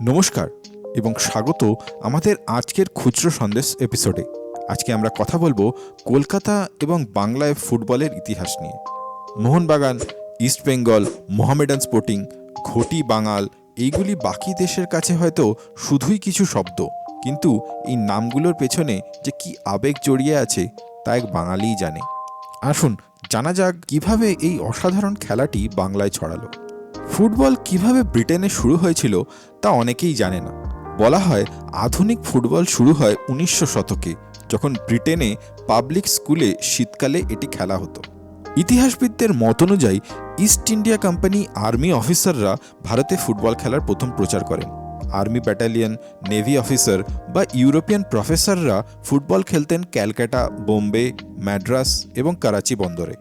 নমস্কার এবং স্বাগত আমাদের আজকের খুচরো সন্দেশ এপিসোডে। আজকে আমরা কথা বলবো কলকাতা এবং বাংলায় ফুটবলের ইতিহাস নিয়ে। মোহনবাগান, ইস্টবেঙ্গল, মোহামেডান স্পোর্টিং, ঘটি বাঙাল, এইগুলি বাকি দেশের কাছে হয়তো শুধুই কিছু শব্দ, কিন্তু এই নামগুলোর পেছনে যে কি আবেগ জড়িয়ে আছে তা এক বাঙালিই জানে। আসুন জানা যাক কিভাবে এই অসাধারণ খেলাটি বাংলায় ছড়ালো। ফুটবল কিভাবে ব্রিটেনে শুরু হয়েছিল তা অনেকেই জানে না। বলা হয় আধুনিক ফুটবল শুরু হয় 1900 শতকে, যখন ব্রিটেনে পাবলিক স্কুলে শীতকালে এটি খেলা হতো। ইতিহাসবিদদের মত অনুযায়ী ইস্ট ইন্ডিয়া কোম্পানি আর্মি অফিসাররা ভারতে ফুটবল খেলার প্রথম প্রচার করেন। আর্মি ব্যাটালিয়ন, নেভি অফিসার বা ইউরোপিয়ান প্রফেসররা ফুটবল খেলতেন ক্যালকাটা, বোম্বে, ম্যাড্রাস এবং করাচি বন্দরে।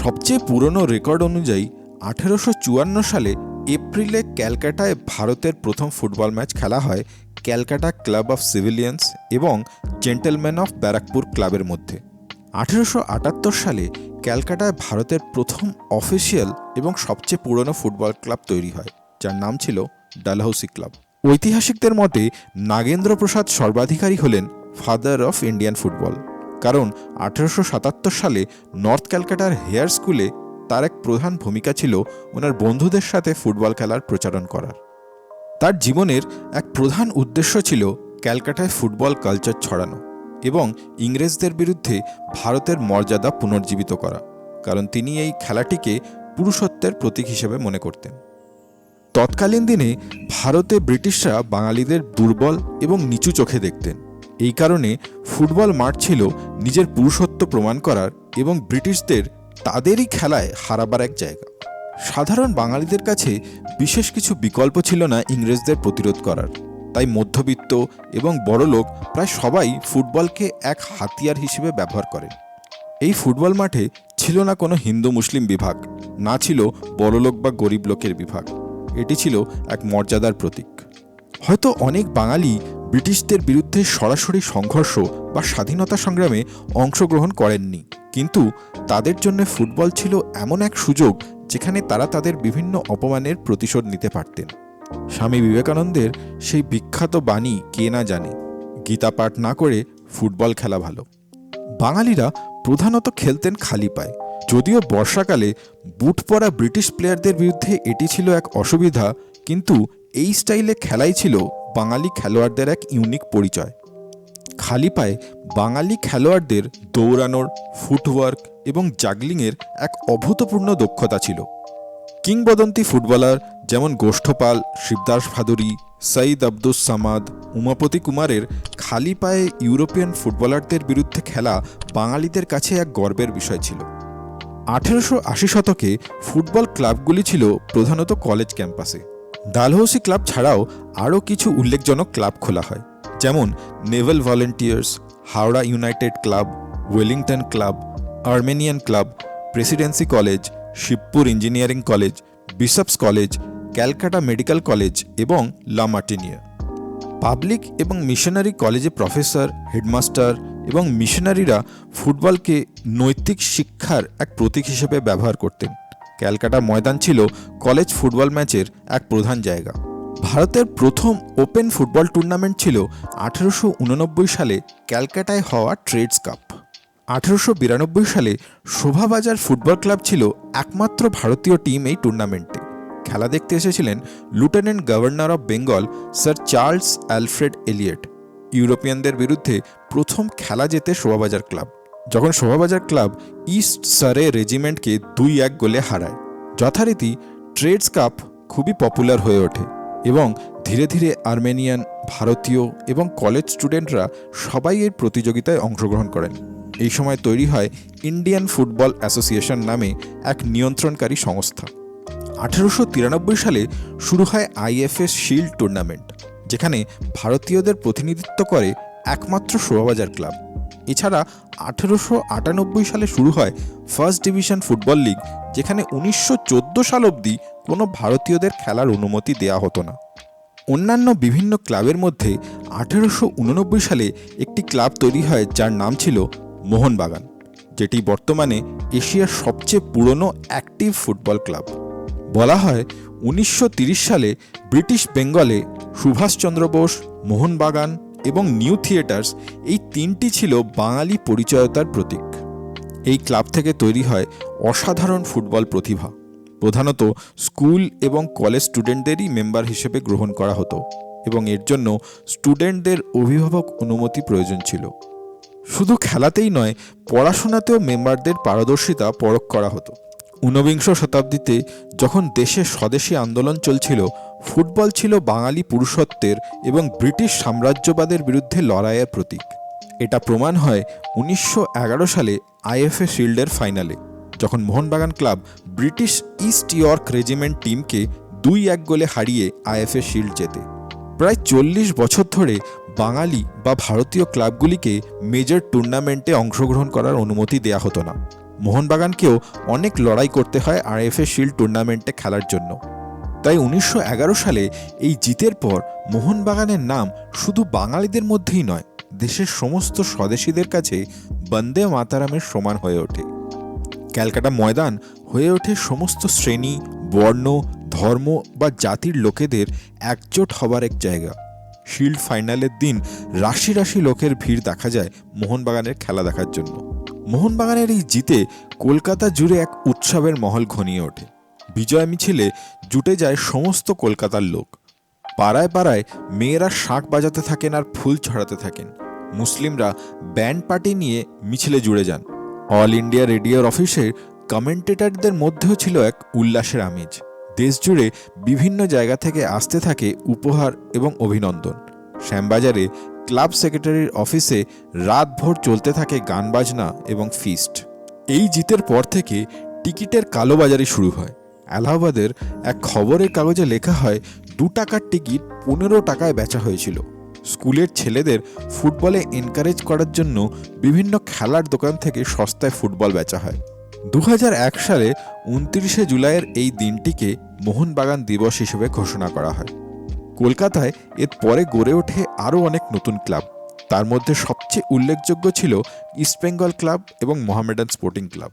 সবচেয়ে পুরনো রেকর্ড অনুযায়ী 1854 সালে এপ্রিলে ক্যালকাটায় ভারতের প্রথম ফুটবল ম্যাচ খেলা হয় ক্যালকাটা ক্লাব অফ সিভিলিয়ান্স এবং জেন্টলম্যান অফ ব্যারাকপুর ক্লাবের মধ্যে। 1878 সালে ক্যালকাটায় ভারতের প্রথম অফিসিয়াল এবং সবচেয়ে পুরনো ফুটবল ক্লাব তৈরি হয়, যার নাম ছিল ডালহৌসি ক্লাব। ঐতিহাসিকদের মতে নাগেন্দ্র প্রসাদ সর্বাধিকারী হলেন ফাদার অফ ইন্ডিয়ান ফুটবল, কারণ 1877 সালে নর্থ ক্যালকাটার হেয়ার স্কুলে তার এক প্রধান ভূমিকা ছিল ওনার বন্ধুদের সাথে ফুটবল খেলার প্রচারণ করার। তার জীবনের এক প্রধান উদ্দেশ্য ছিল ক্যালকাটায় ফুটবল কালচার ছড়ানো এবং ইংরেজদের বিরুদ্ধে ভারতের মর্যাদা পুনর্জীবিত করা, কারণ তিনি এই খেলাটিকে পুরুষত্বের প্রতীক হিসেবে মনে করতেন। তৎকালীন দিনে ভারতে ব্রিটিশরা বাঙালিদের দুর্বল এবং নিচু চোখে দেখতেন। এই কারণে ফুটবল মাঠ ছিল নিজের পুরুষত্ব প্রমাণ করার এবং ব্রিটিশদের তাদেরই খেলায় হারাবার এক জায়গা। সাধারণ বাঙালিদের কাছে বিশেষ কিছু বিকল্প ছিল না ইংরেজদের প্রতিরোধ করার, তাই মধ্যবিত্ত এবং বড়লোক প্রায় সবাই ফুটবলকে এক হাতিয়ার হিসেবে ব্যবহার করেন। এই ফুটবল মাঠে ছিল না কোনো হিন্দু মুসলিম বিভাগ, না ছিল বড়লোক বা গরিব লোকের বিভাগ। এটি ছিল এক মর্যাদার প্রতীক। হয়তো অনেক বাঙালি ব্রিটিশদের বিরুদ্ধে সরাসরি সংঘর্ষ বা স্বাধীনতা সংগ্রামে অংশগ্রহণ করেননি, কিন্তু তাদের জন্য ফুটবল ছিল এমন এক সুযোগ যেখানে তারা তাদের বিভিন্ন অপমানের প্রতিশোধ নিতে পারতেন। স্বামী বিবেকানন্দের সেই বিখ্যাত বাণী কে না জানে, গীতা পাঠ না করে ফুটবল খেলা ভালো। বাঙালিরা প্রধানত খেলতেন খালি পায়ে। যদিও বর্ষাকালে বুট পরা ব্রিটিশ প্লেয়ারদের বিরুদ্ধে এটি ছিল এক অসুবিধা, কিন্তু এই স্টাইলে খেলাই ছিল বাঙালি খেলোয়াড়দের এক ইউনিক পরিচয়। খালি পায়ে বাঙালি খেলোয়াড়দের দৌড়ানোর, ফুটওয়ার্ক এবং জাগলিংয়ের এক অভূতপূর্ণ দক্ষতা ছিল। কিংবদন্তি ফুটবলার যেমন গোষ্ঠপাল, শিবদাস ভাদুরী, সঈদ আব্দুস সামাদ, উমাপতি কুমারের খালি পায়ে ইউরোপিয়ান ফুটবলারদের বিরুদ্ধে খেলা বাঙালিদের কাছে এক গর্বের বিষয় ছিল। 1880 শতকে ফুটবল ক্লাবগুলি ছিল প্রধানত কলেজ ক্যাম্পাসে। ডালহৌসি ক্লাব ছাড়াও আরও কিছু উল্লেখজনক ক্লাব খোলা হয়, যেমন Naval volunteers, Howrah United club, Wellington club, Armenian club, Presidency college, Shibpur engineering college, bishops college, Calcutta medical college এবং লা মার্টিনিয়া। পাবলিক এবং মিশনারি কলেজে প্রফেসর, হেডমাস্টার এবং মিশনারিরা ফুটবলকে নৈতিক শিক্ষার এক প্রতীক হিসেবে ব্যবহার করতেন। ক্যালকাটা ময়দান ছিল কলেজ ফুটবল ম্যাচের এক প্রধান জায়গা। ভারতের প্রথম ওপেন ফুটবল টুর্নামেন্ট ছিল 1889 সালে ক্যালকাটায় হওয়া ট্রেডস কাপ। 1892 সালে শোভাবাজার ফুটবল ক্লাব ছিল একমাত্র ভারতীয় টিম এই টুর্নামেন্টে। খেলা দেখতে এসেছিলেন lieutenant governor of Bengal sir Charles Alfred Elliott. ইউরোপিয়ানদের বিরুদ্ধে প্রথম খেলা জেতে শোভাবাজার ক্লাব, যখন শোভাবাজার ক্লাব ইস্ট সারে রেজিমেন্টকে 2-1 গোলে হারায়। যথারীতি ট্রেডস কাপ খুবই পপুলার হয়ে ওঠে এবং ধীরে ধীরে আর্মেনিয়ান, ভারতীয় এবং কলেজ স্টুডেন্টরা সবাই এর প্রতিযোগিতায় অংশগ্রহণ করেন। এই সময় তৈরি হয় ইন্ডিয়ান ফুটবল অ্যাসোসিয়েশন নামে এক নিয়ন্ত্রণকারী সংস্থা। 1893 সালে শুরু হয় আইএফএ শিল্ড টুর্নামেন্ট, যেখানে ভারতীয়দের প্রতিনিধিত্ব করে একমাত্র শোভাবাজার ক্লাব। এছাড়া 1898 সালে শুরু হয় ফার্স্ট ডিভিশন ফুটবল লিগ, যেখানে 1914 সাল অবধি কোনো ভারতীয়দের খেলার অনুমতি দেওয়া হতো না। অন্যান্য বিভিন্ন ক্লাবের মধ্যে 1889 সালে একটি ক্লাব তৈরি হয় যার নাম ছিল মোহনবাগান, যেটি বর্তমানে এশিয়ার সবচেয়ে পুরনো অ্যাক্টিভ ফুটবল ক্লাব। বলা হয় 1930 সালে ব্রিটিশ বেঙ্গলে সুভাষচন্দ্র বোস, মোহনবাগান এবং নিউ থিয়েটার্স এই তিনটি ছিল বাঙালি পরিচয়তার প্রতীক। এই ক্লাব থেকে তৈরি হয় অসাধারণ ফুটবল প্রতিভা। প্রধানত স্কুল এবং কলেজ স্টুডেন্টদেরই মেম্বার হিসেবে গ্রহণ করা হতো এবং এর জন্য স্টুডেন্টদের অভিভাবক অনুমতি প্রয়োজন ছিল। শুধু খেলাতেই নয়, পড়াশোনাতেও মেম্বারদের পারদর্শিতা পরখ করা হতো। ঊনবিংশ শতাব্দীতে যখন দেশে স্বদেশী আন্দোলন চলছিল, ফুটবল ছিল বাঙালি পুরুষত্বের এবং ব্রিটিশ সাম্রাজ্যবাদের বিরুদ্ধে লড়াইয়ের প্রতীক। এটা প্রমাণ হয় 1911 সালে আইএফএ শিল্ডের ফাইনালে, যখন Mohun Bagan club British east York regiment টিমকে 2-1 গোলে হারিয়ে আইএফএ শিল্ড জেতে। প্রায় 40 বছর ধরে বাঙালি বা ভারতীয় ক্লাবগুলিকে মেজর টুর্নামেন্টে অংশগ্রহণ করার অনুমতি দেয়া হতো না। মোহনবাগানকেও অনেক লড়াই করতে হয় আইএফএ শিল্ড টুর্নামেন্টে খেলার জন্য। তাই 1911 সালে এই জিতের পর মোহনবাগানের নাম শুধু বাঙালিদের মধ্যেই নয়, দেশের সমস্ত স্বদেশীদের কাছে বন্দে মাতারামের সমান হয়ে ওঠে। ক্যালকাটা ময়দান হয়ে ওঠে সমস্ত শ্রেণী, বর্ণ, ধর্ম বা জাতির লোকেদের একজোট হবার এক জায়গা। শিল্ড ফাইনালের দিন রাশি রাশি লোকের ভিড় দেখা যায় মোহনবাগানের খেলা দেখার জন্য। মোহনবাগানের এই জিতে কলকাতা জুড়ে এক উৎসবের মহল ঘনিয়ে ওঠে। বিজয় মিছিলে জুটে যায় সমস্ত কলকাতার লোক। পাড়ায় পাড়ায় মেয়েরা শাঁখ বাজাতে থাকেন আর ফুল ছড়াতে থাকেন। মুসলিমরা ব্যান্ড পার্টি নিয়ে মিছিলে জুড়ে যান। অল ইন্ডিয়া রেডিওর অফিসের কমেন্টেটরদের মধ্যেও ছিল এক উল্লাসের আমেজ। দেশ জুড়ে বিভিন্ন জায়গা থেকে আসতে থাকে উপহার এবং অভিনন্দন। শ্যামবাজারে ক্লাব সেক্রেটারির অফিসে রাতভর চলতে থাকে গান বাজনা এবং ফিস্ট। এই জিতের পর থেকে টিকিটের কালোবাজারি শুরু হয়। এলাহাবাদের এক খবরের কাগজে লেখা হয় 2 টাকার টিকিট 15 টাকায় বেচা হয়েছিল। স্কুলের ছেলেদের ফুটবলে এনকারেজ করার জন্য বিভিন্ন খেলার দোকান থেকে সস্তায় ফুটবল বেচা হয়। 2001 সালে 29শে জুলাইয়ের এই দিনটিকে মোহনবাগান দিবস হিসেবে ঘোষণা করা হয়। কলকাতায় এর পরে গড়ে ওঠে আরও অনেক নতুন ক্লাব। তার মধ্যে সবচেয়ে উল্লেখযোগ্য ছিল ইস্টবেঙ্গল ক্লাব এবং মোহামেডান স্পোর্টিং ক্লাব।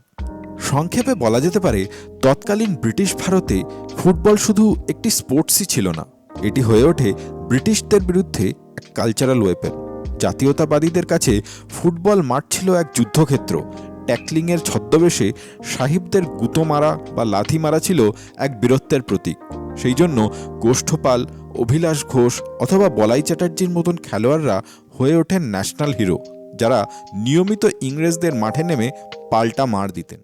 সংক্ষেপে বলা যেতে পারে, তৎকালীন ব্রিটিশ ভারতে ফুটবল শুধু একটি স্পোর্টসই ছিল না, এটি হয়ে ওঠে ব্রিটিশদের বিরুদ্ধে এক কালচারাল ওয়েপন। জাতীয়তাবাদীদের কাছে ফুটবল মাঠ ছিল এক যুদ্ধক্ষেত্র। ট্যাকলিংয়ের ছদ্মবেশে সাহিবদের গুঁতো মারা বা লাথি মারা ছিল এক বীরত্বের প্রতীক। সেই জন্য গোষ্ঠপাল, অভিলাষ ঘোষ অথবা বলাই চ্যাটার্জির মতন খেলোয়াড়রা হয়ে ওঠেন ন্যাশনাল হিরো, যারা নিয়মিত ইংরেজদের মাঠে নেমে পাল্টা মার দিতেন।